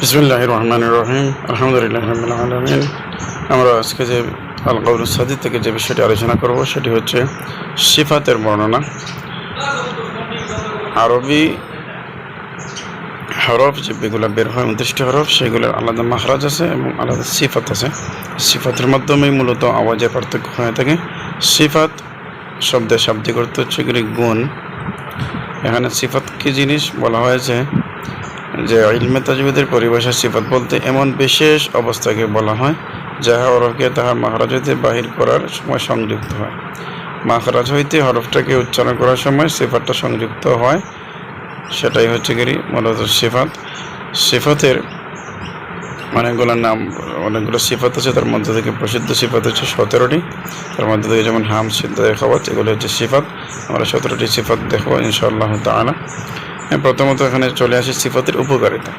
বিসমিল্লাহির রহমানির রহিম। আলহামদুলিল্লাহি রাব্বিল আলামিন। আমরা আজকে যে আল কাউলুস সাদিদ থেকে যে বিষয়টি আলোচনা করব সেটি হচ্ছে সিফাতের বর্ণনা। আরবি হরফ যেগুলো বের হয় 29টি হরফ, সেগুলোর আলাদা মাখরাজ আছে এবং আলাদা সিফাত আছে। সিফাতের মাধ্যমেই মূলত আওয়াজের পার্থক্য হয়ে থাকে। সিফাত শব্দের শাব্দিক অর্থ হচ্ছে গুণ। এখানে সিফাত কী জিনিস বলা হয়েছে যে ইলমে তাজবিদের পরিভাষা সিফাত বলতে এমন বিশেষ অবস্থাকে বলা হয় যাহা হরফকে তাহার মাখরাজ হইতে বাহির করার সময় সংযুক্ত হয়। মাখরাজ হইতে হরফটাকে উচ্চারণ করার সময় সিফাতটা সংযুক্ত হয়, সেটাই হচ্ছে মূলত সিফাত। সিফাতের অনেকগুলো নাম, অনেকগুলো সিফাত আছে। তার মধ্যে থেকে প্রসিদ্ধ সিফাত হচ্ছে 17টি। তার মধ্যে থেকে যেমন হাম, সিদ্ধা, খাওয়াত, এগুলো হচ্ছে সিফাত। আমরা 17টি সিফাত দেখবো ইনশাআল্লাহ তাআলা। প্রথমত এখানে চলে আসে সিফাতের উপকারিতা।